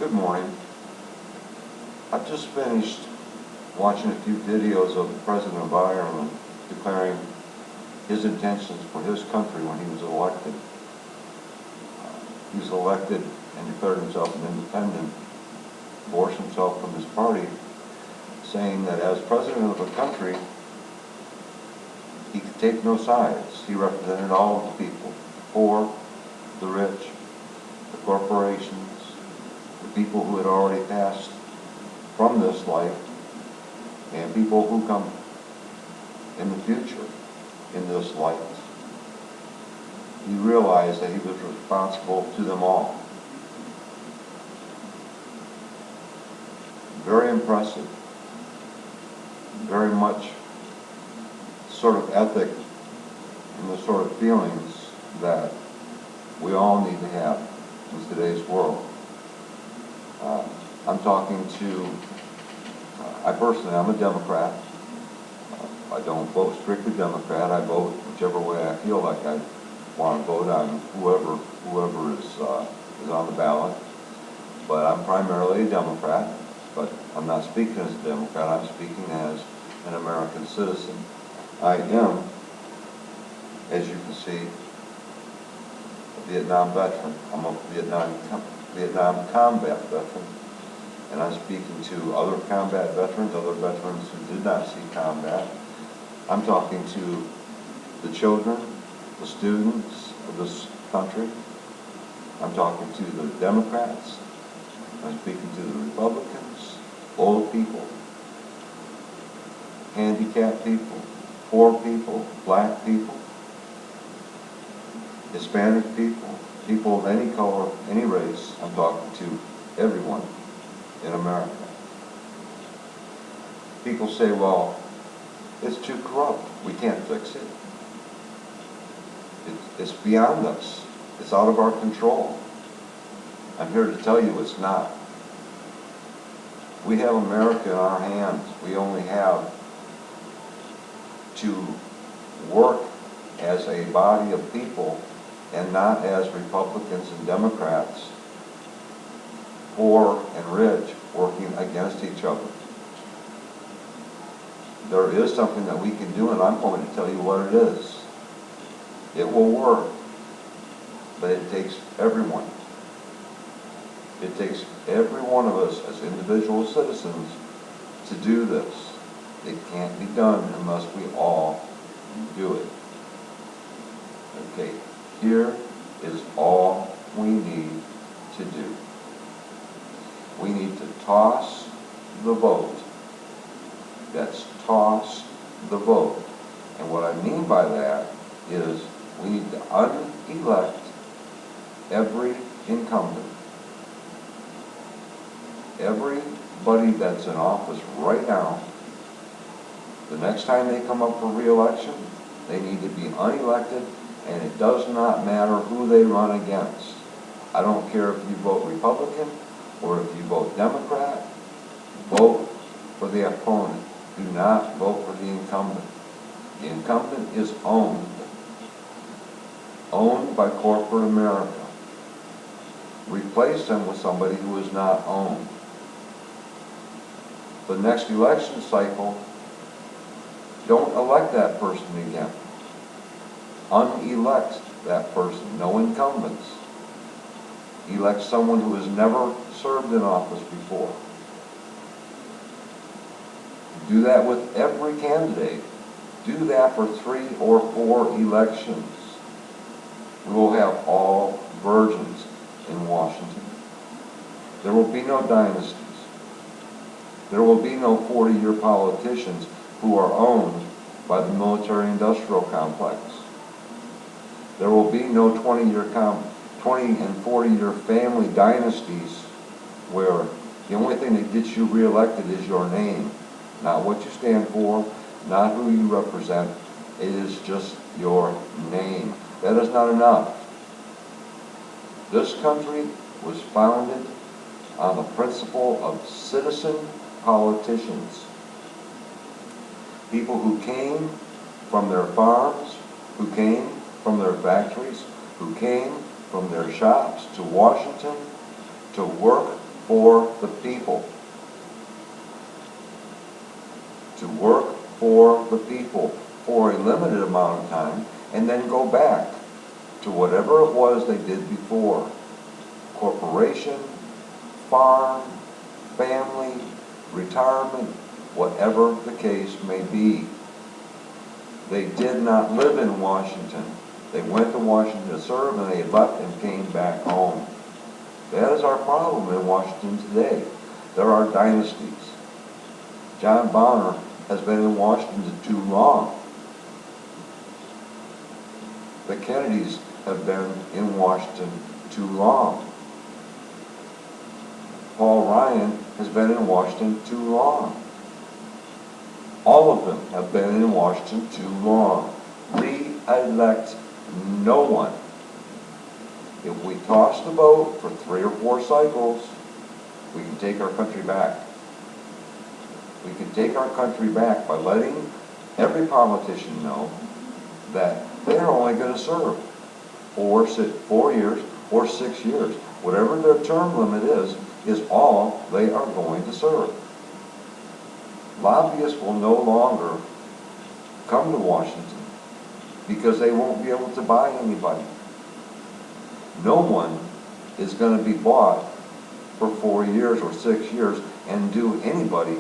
Good morning. I've just finished watching a few videos of the President of Ireland declaring his intentions for his country when he was elected. He was elected and declared himself an independent, divorced himself from his party, saying that as president of a country, he could take no sides. He represented all of the people, the poor, the rich, the corporations, the people who had already passed from this life, and people who come in the future in this life. He realized that he was responsible to them all. Very impressive, very much sort of ethic and the sort of feelings that we all need to have in today's world. I'm talking to, I'm a Democrat. I don't vote strictly Democrat. I vote whichever way I feel like I want to vote on whoever is on the ballot. But I'm primarily a Democrat, but I'm not speaking as a Democrat. I'm speaking as an American citizen. I am, as you can see, a Vietnam veteran. I'm a Vietnam combat veteran, and I'm speaking to other combat veterans, other veterans who did not see combat. I'm talking to the children, the students of this country. I'm talking to the Democrats. I'm speaking to the Republicans, old people, handicapped people, poor people, black people, Hispanic people, people of any color, any race. I'm talking to everyone in America. People say, well, it's too corrupt. We can't fix it. It's beyond us. It's out of our control. I'm here to tell you it's not. We have America in our hands. We only have to work as a body of people and not as Republicans and Democrats, poor and rich, working against each other. There is something that we can do, and I'm going to tell you what it is. It will work, but it takes everyone. It takes every one of us as individual citizens to do this. It can't be done unless we all do it. Okay, here is all we need to do. We need to toss the vote. That's toss the vote. And what I mean by that is we need to unelect every incumbent. Everybody that's in office right now, the next time they come up for re-election, they need to be unelected, and it does not matter who they run against. I don't care if you vote Republican or if you vote Democrat. Vote for the opponent. Do not vote for the incumbent. The incumbent is owned by corporate America. Replace them with somebody who is not owned. The next election cycle, don't elect that person again. Unelect that person. No incumbents. Elect someone who has never served in office before. Do that with every candidate. Do that for 3 or 4 elections. We will have all virgins in Washington. There will be no dynasties. There will be no 40-year politicians who are owned by the military-industrial complex. There will be no 20 and 40-year family dynasties where the only thing that gets you reelected is your name. Not what you stand for, not who you represent. It is just your name. That is not enough. This country was founded on the principle of citizen politicians. People who came from their farms, who came from their factories, who came from their shops to Washington to work for the people. To work for the people for a limited amount of time and then go back to whatever it was they did before. Corporation, farm, family, retirement, whatever the case may be. They did not live in Washington. They went to Washington to serve and they left and came back home. That is our problem in Washington today. There are dynasties. John Bonner has been in Washington too long. The Kennedys have been in Washington too long. Paul Ryan has been in Washington too long. All of them have been in Washington too long. Re-elect no one. If we toss the vote for 3 or 4 cycles, we can take our country back. We can take our country back by letting every politician know that they're only going to serve 4 years or 6 years. Whatever their term limit is all they are going to serve. Lobbyists will no longer come to Washington because they won't be able to buy anybody. No one is going to be bought for 4 years or 6 years and do anybody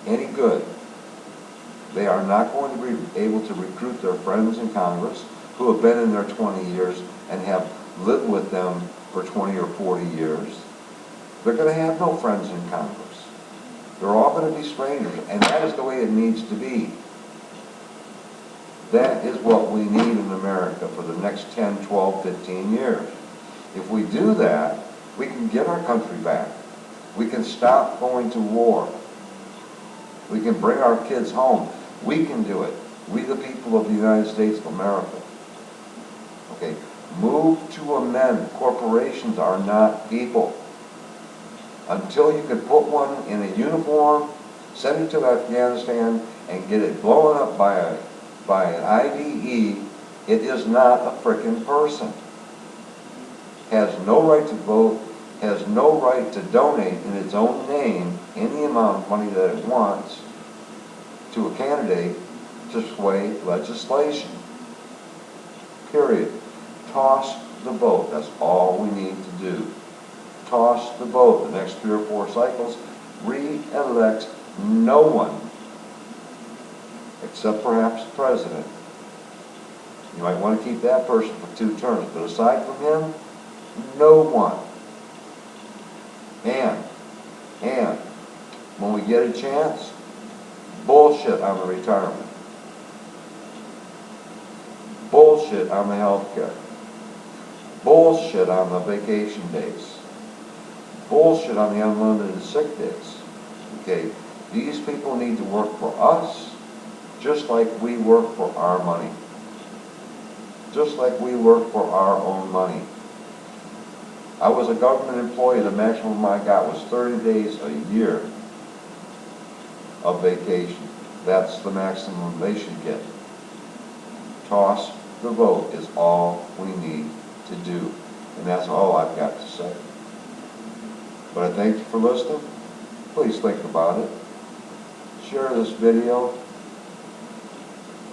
any good. They are not going to be able to recruit their friends in Congress who have been in there 20 years and have lived with them for 20 or 40 years. They're going to have no friends in Congress. They're all going to be strangers, and that is the way it needs to be. That is what we need in America for the next 10, 12, 15 years. If we do that, we can get our country back. We can stop going to war. We can bring our kids home. We can do it. We, the people of the United States of America. Okay, move to amend. Corporations are not people. Until you can put one in a uniform, send it to Afghanistan, and get it blown up by an IDE, it is not a frickin' person. Has no right to vote, has no right to donate in its own name any amount of money that it wants to a candidate to sway legislation. Period. Toss the vote. That's all we need to do. Toss the vote. The next 3 or 4 cycles, re-elect no one, except perhaps the president. You might want to keep that person for 2 terms, but aside from him, no one. And when we get a chance, bullshit on the retirement. Bullshit on the health care. Bullshit on the vacation days. Bullshit on the unlimited sick days. Okay, these people need to work for us just like we work for our money. Just like we work for our own money. I was a government employee. The maximum I got was 30 days a year of vacation. That's the maximum they should get. Toss the vote is all we need to do. And that's all I've got to say. But I thank you for listening. Please think about it. Share this video.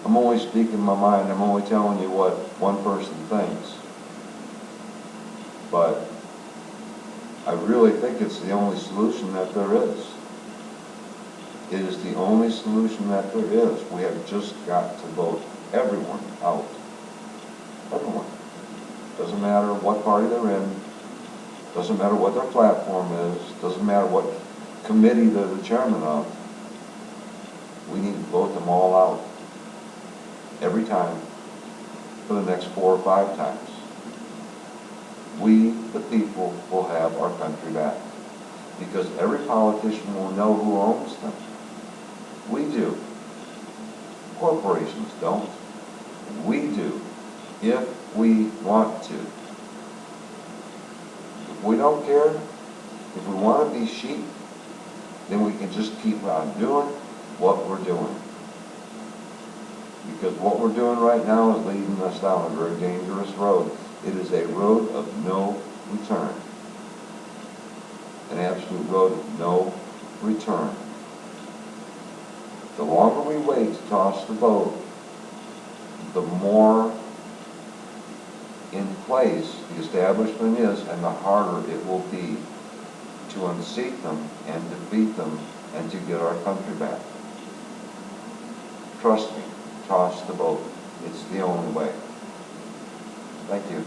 I'm only speaking my mind. I'm only telling you what one person thinks. But I really think it's the only solution that there is. It is the only solution that there is. We have just got to vote everyone out. Everyone. Doesn't matter what party they're in. Doesn't matter what their platform is. Doesn't matter what committee they're the chairman of. We need to vote them all out. Every time. For the next 4 or 5 times. We, the people, will have our country back. Because every politician will know who owns them. We do. Corporations don't. We do. If we want to. If we don't care, if we want to be sheep, then we can just keep on doing what we're doing. Because what we're doing right now is leading us down a very dangerous road. It is a road of no return. An absolute absolute road of no return. The longer we wait to toss the boat, the more in place the establishment is, and the harder it will be to unseat them and defeat them and to get our country back. Trust me, toss the boat. It's the only way. Thank you.